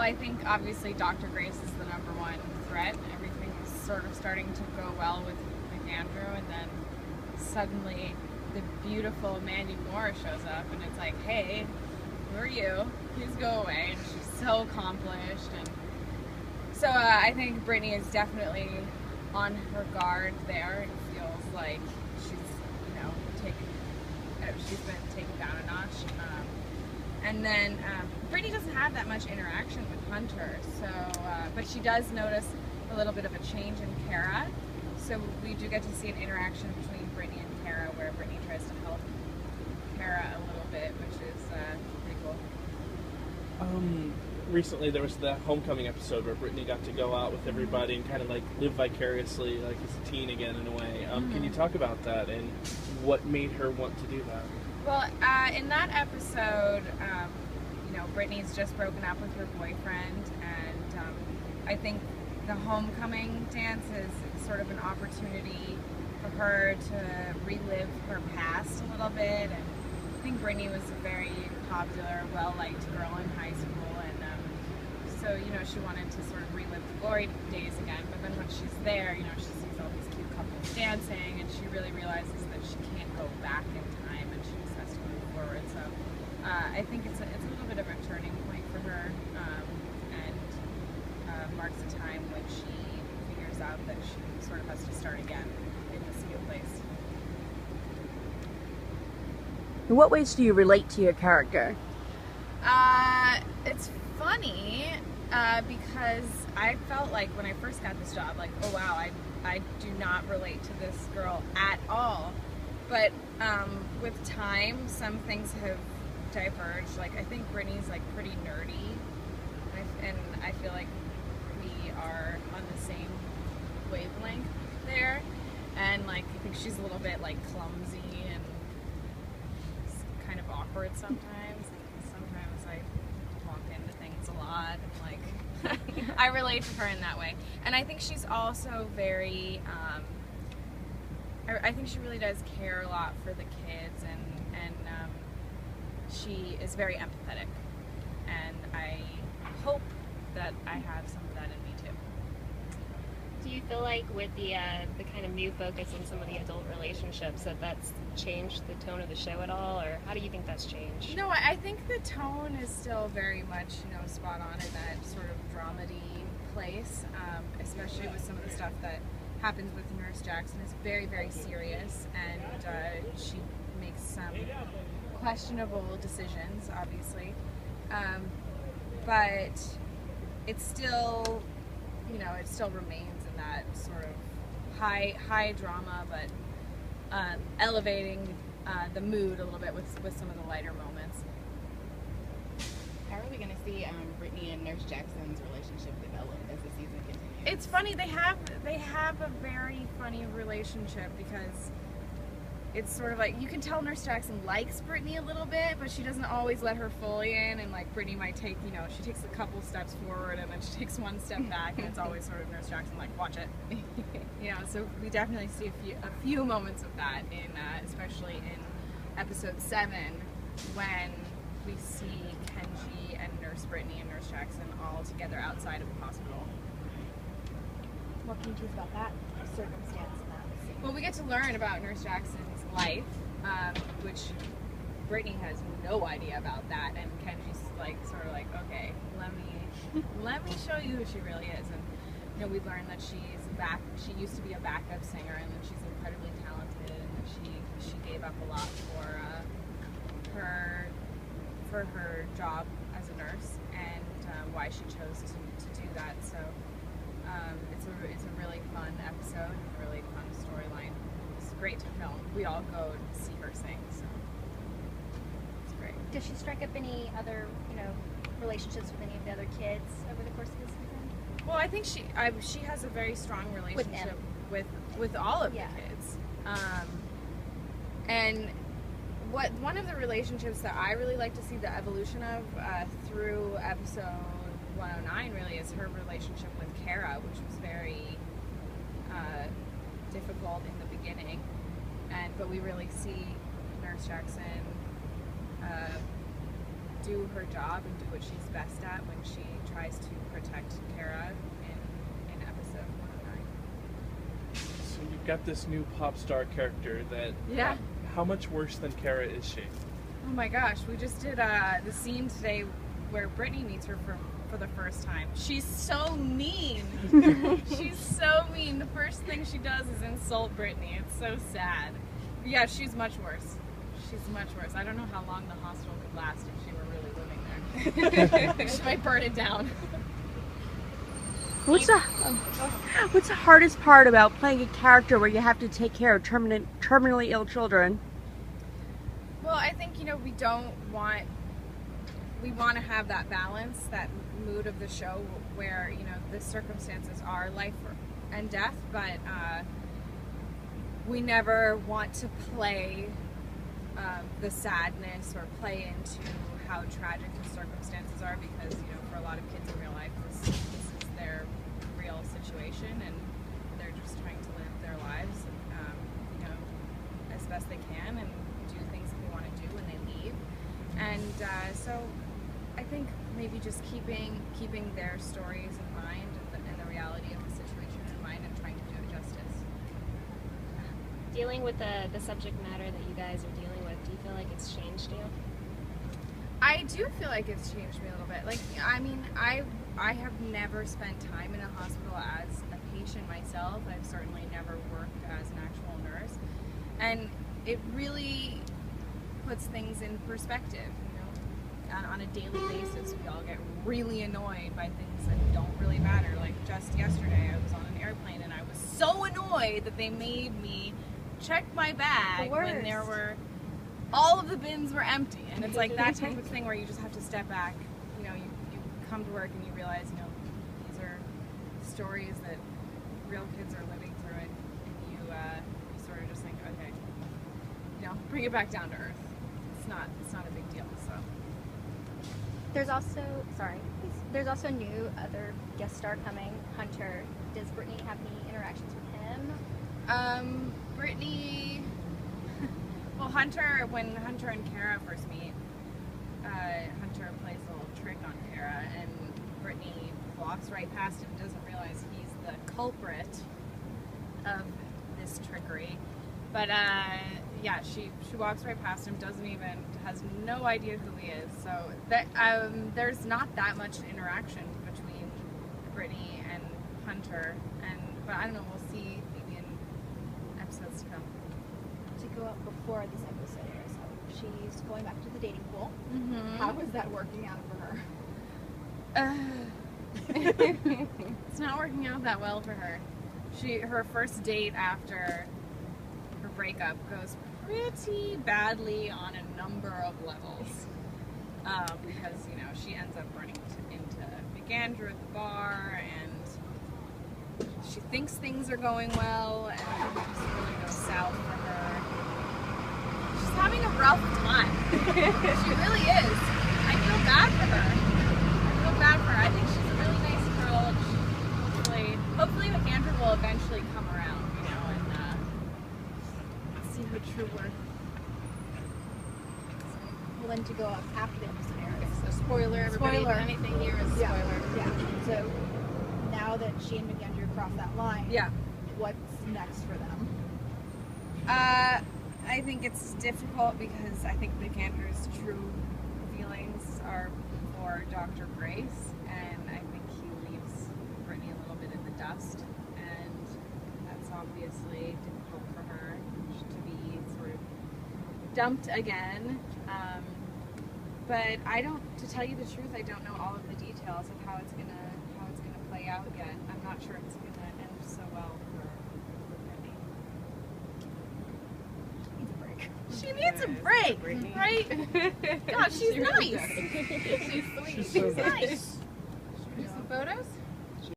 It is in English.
I think obviously Dr. Grace is the number one threat. Everything is sort of starting to go well with Andrew, and then suddenly the beautiful Mandy Moore shows up, and it's like, hey, who are you? Please go away. And she's so accomplished, and so I think Brittany is definitely on her guard there, and feels like she's, she's been taken down a notch. And then Brittany doesn't have that much interaction with Hunter, so but she does notice a little bit of a change in Kara. So we do get to see an interaction between Brittany and Kara, where Brittany tries to help Kara a little bit, which is pretty cool. Recently there was the homecoming episode where Brittany got to go out with everybody and kind of like live vicariously like as a teen again in a way. Can you talk about that and what made her want to do that? Well, in that episode, Brittany's just broken up with her boyfriend, and I think the homecoming dance is sort of an opportunity for her to relive her past a little bit. And I think Brittany was a very popular, well-liked girl in high school, and so she wanted to sort of relive the glory days again. But then when she's there, she sees all these cute couples dancing, and she really realizes that she can't go back in time, and she just has to move forward. So I think it's a little bit of a turning point for her, and marks a time when she figures out that she sort of has to start again in this new place. In what ways do you relate to your character? It's funny because I felt like when I first got this job, like, oh wow, I do not relate to this girl at all. But with time, some things have diverged. Like, I think Brittany's like pretty nerdy, and I feel like we are on the same wavelength there. And like, I think she's a little bit like clumsy and kind of awkward sometimes. Sometimes I walk into things a lot, and like I relate to her in that way. And I think she's also very I think she really does care a lot for the kids, and she is very empathetic, and I hope that I have some of that in me too. Do you feel like with the kind of new focus on some of the adult relationships that's changed the tone of the show at all, or how do you think that's changed? No, I think the tone is still very much spot on in that sort of dramedy place, especially with some of the stuff that happens with Nurse Jackson. Is very, very serious, and she makes some questionable decisions, obviously, but it's still, it still remains in that sort of high drama, but elevating the mood a little bit with some of the lighter moments. How are we going to see Brittany and Nurse Jackson's relationship develop as the season continues? It's funny, they have a very funny relationship, because it's sort of like, you can tell Nurse Jackson likes Brittany a little bit, but she doesn't always let her fully in, and like Brittany might take, she takes a couple steps forward and then she takes one step back, and it's always sort of Nurse Jackson like, watch it. So we definitely see a few moments of that in, especially in episode 7, when we see Kenji and Nurse Brittany and Nurse Jackson all together outside of the hospital. What can you tell us about that circumstance in that scene? Well, we get to learn about Nurse Jackson's life, which Brittany has no idea about that, and Kenji's like sort of like, okay, let me show you who she really is. And we learn that she used to be a backup singer, and that she's incredibly talented, and that she gave up a lot for her job as a nurse, and why she chose to do that. So it's a really fun episode, and a really fun storyline. It's great to film. We all go to see her sing, so it's great. Does she strike up any other, relationships with any of the other kids over the course of the season? Well, I think she has a very strong relationship with all of the kids. And one of the relationships that I really like to see the evolution of through episode 109 really is her relationship with Kara, which was very difficult in the beginning, but we really see Nurse Jackson do her job and do what she's best at when she tries to protect Kara in episode 109. So you've got this new pop star character that. Yeah. How much worse than Kara is she? Oh my gosh, we just did the scene today where Brittany meets her for the first time. She's so mean. She's so mean. The first thing she does is insult Brittany. It's so sad. Yeah, she's much worse. She's much worse. I don't know how long the hospital could last if she were really living there. She might burn it down. What's the hardest part about playing a character where you have to take care of terminally ill children? Well, I think, you know, we want to have that balance, that mood of the show where, you know, the circumstances are life and death, but we never want to play the sadness or play into how tragic the circumstances are, because, you know, for a lot of kids in real life, this is their real situation, and they're just trying to live their lives, you know, as best they can, and do things that they want to do when they leave. And so I think maybe just keeping their stories in mind and the reality of the situation in mind, and trying to do it justice. Dealing with the subject matter that you guys are dealing with, do you feel like it's changed you? I do feel like it's changed me a little bit. Like, I mean, I have never spent time in a hospital as a patient myself. I've certainly never worked as an actual nurse. And it really puts things in perspective, you know. On a daily basis, we all get really annoyed by things that don't really matter. Like just yesterday, I was on an airplane and I was so annoyed that they made me check my bag when there were all of the bins were empty. And it's like that type of thing where you just have to step back. You know, you come to work and you realize, you know, these are stories that real kids are living through, and you sort of just think, okay, you know, bring it back down to earth. It's not a big deal. So There's also a new other guest star coming, Hunter. Does Brittany have any interactions with him? Brittany. Well, Hunter, when Hunter and Kara first meet, Hunter plays a little trick on Kara, and Brittany walks right past him, doesn't realize he's the culprit of this trickery. But yeah, she walks right past him, has no idea who he is. So that there's not that much interaction between Brittany and Hunter, but I don't know. We'll see maybe in episodes to come. To go up before this episode airs, so she's going back to the dating pool. Mm-hmm. How is that working out for her? It's not working out that well for her. Her first date after her breakup goes pretty badly on a number of levels, because, you know, she ends up running into McAndrew at the bar, and she thinks things are going well, and it just really goes south for her. She's having a rough time. She really is. I feel bad for her. I think she's a really nice girl. And hopefully McAndrew will eventually come around, you know, and see her true worth. Well, then to go up after the episode airs. So spoiler, everybody. Spoiler. Anything here is spoiler. Yeah. So now that she and McAndrew cross that line, Yeah. what's next for them? I think it's difficult because I think McAndrew's true feelings are for Dr. Grace, and I think he leaves Brittany a little bit in the dust, and that's obviously difficult for her to be sort of dumped again. But to tell you the truth, I don't know all of the details of how it's gonna play out yet. I'm not sure it's gonna end so well for Brittany. She needs a break, right? God, she's nice. She's sweet. She's so nice. Nice. Do some photos?